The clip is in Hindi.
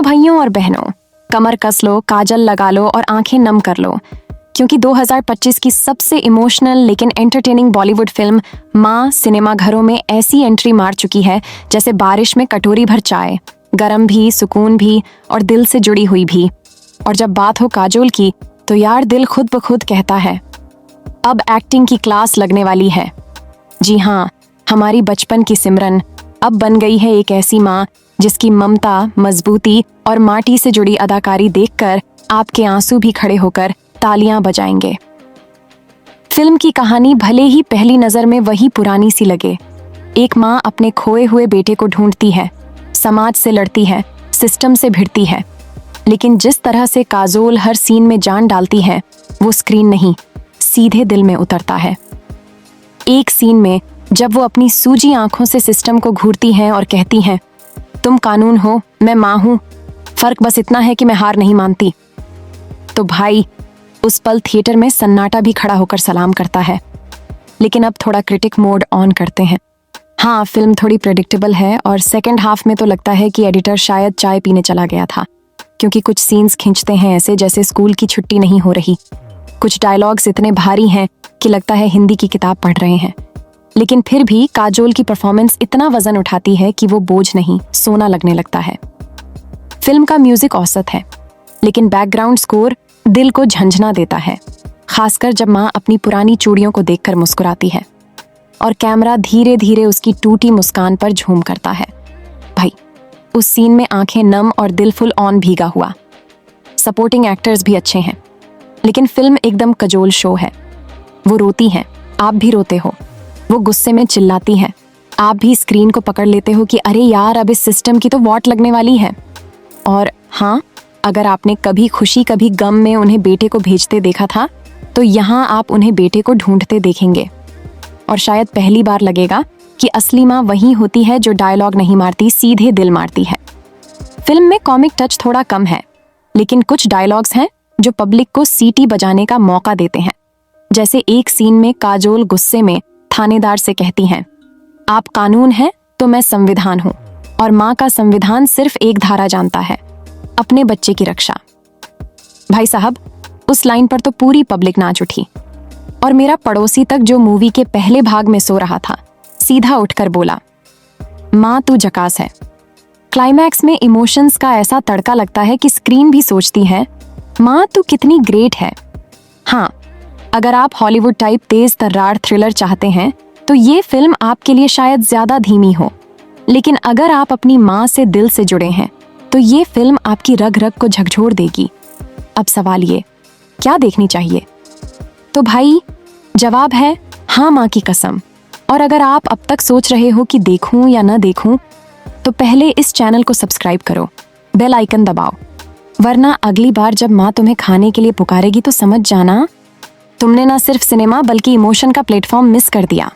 तो भाइयों और बहनों, कमर कस लो, काजल लगा लो और आंखें नम कर लो, क्योंकि 2025 की सबसे इमोशनल लेकिन एंटरटेनिंग बॉलीवुड फिल्म माँ सिनेमा घरों में ऐसी एंट्री मार चुकी है जैसे बारिश में कटोरी भर चाय, गरम भी, सुकून भी और दिल से जुड़ी हुई भी। और जब बात हो काजोल की तो यार दिल खुद ब खुद कहता है अब एक्टिंग की क्लास लगने वाली है। जी हाँ, हमारी बचपन की सिमरन अब बन गई है एक ऐसी माँ जिसकी ममता, मजबूती और माटी से जुड़ी अदाकारी देखकर आपके आंसू भी खड़े होकर तालियां बजाएंगे। फिल्म की कहानी भले ही पहली नजर में वही पुरानी सी लगे, एक माँ अपने खोए हुए बेटे को ढूंढती है, समाज से लड़ती है, सिस्टम से भिड़ती है, लेकिन जिस तरह से काजोल हर सीन में जान डालती है वो स्क्रीन नहीं, सीधे दिल में उतरता है। एक सीन में जब वो अपनी सूजी आंखों से सिस्टम को घूरती हैं और कहती हैं, तुम कानून हो, मैं माँ हूं, फर्क बस इतना है कि मैं हार नहीं मानती, तो भाई उस पल थिएटर में सन्नाटा भी खड़ा होकर सलाम करता है। लेकिन अब थोड़ा क्रिटिक मोड ऑन करते हैं। हाँ, फिल्म थोड़ी प्रेडिक्टेबल है और सेकंड हाफ में तो लगता है कि एडिटर शायद चाय पीने चला गया था, क्योंकि कुछ सीन्स खींचते हैं ऐसे जैसे स्कूल की छुट्टी नहीं हो रही। कुछ डायलॉग्स इतने भारी हैं कि लगता है हिंदी की किताब पढ़ रहे हैं। लेकिन फिर भी काजोल की परफॉर्मेंस इतना वजन उठाती है कि वो बोझ नहीं, सोना लगने लगता है। फिल्म का म्यूजिक औसत है, लेकिन बैकग्राउंड स्कोर दिल को झंझना देता है, खासकर जब माँ अपनी पुरानी चूड़ियों को देखकर मुस्कुराती है और कैमरा धीरे धीरे उसकी टूटी मुस्कान पर झूम करता है। भाई, उस सीन में आंखें नम और दिल फुल ऑन भीगा हुआ। सपोर्टिंग एक्टर्स भी अच्छे हैं, लेकिन फिल्म एकदम कजोल शो है। वो रोती हैं, आप भी रोते हो। वो गुस्से में चिल्लाती हैं, आप भी स्क्रीन को पकड़ लेते हो कि अरे यार, अब इस सिस्टम की तो वॉट लगने वाली है। और हाँ, अगर आपने कभी खुशी कभी गम में उन्हें बेटे को भेजते देखा था, तो यहाँ आप उन्हें बेटे को ढूंढते देखेंगे। और शायद पहली बार लगेगा कि असली माँ वही होती है जो डायलॉग नहीं मारती, सीधे दिल मारती है। फिल्म में कॉमिक टच थोड़ा कम है, लेकिन कुछ डायलॉग्स हैं जो पब्लिक को सीटी बजाने का मौका देते हैं। जैसे एक सीन में काजोल गुस्से में थानेदार से कहती हैं, आप कानून हैं तो मैं संविधान हूं, और माँ का संविधान सिर्फ एक धारा जानता है, अपने बच्चे की रक्षा। भाई साहब, उस लाइन पर तो पूरी पब्लिक नाच उठी, और मेरा पड़ोसी तक जो मूवी के पहले भाग में सो रहा था, सीधा उठकर बोला, माँ तू झकास है। क्लाइमैक्स में इमोशंस का ऐसा तड़का लगता है कि स्क्रीन भी सोचती है, माँ तू कितनी ग्रेट है। हाँ, अगर आप हॉलीवुड टाइप तेज तर्रार थ्रिलर चाहते हैं तो ये फिल्म आपके लिए शायद ज्यादा धीमी हो, लेकिन अगर आप अपनी माँ से दिल से जुड़े हैं तो ये फिल्म आपकी रग रग को झकझोर देगी। अब सवाल ये, क्या देखनी चाहिए? तो भाई, जवाब है हाँ, माँ की कसम। और अगर आप अब तक सोच रहे हो कि देखूं या ना देखूं, तो पहले इस चैनल को सब्सक्राइब करो, बेल आइकन दबाओ, वरना अगली बार जब माँ तुम्हें खाने के लिए पुकारेगी तो समझ जाना तुमने ना सिर्फ सिनेमा बल्कि इमोशन का प्लेटफॉर्म मिस कर दिया।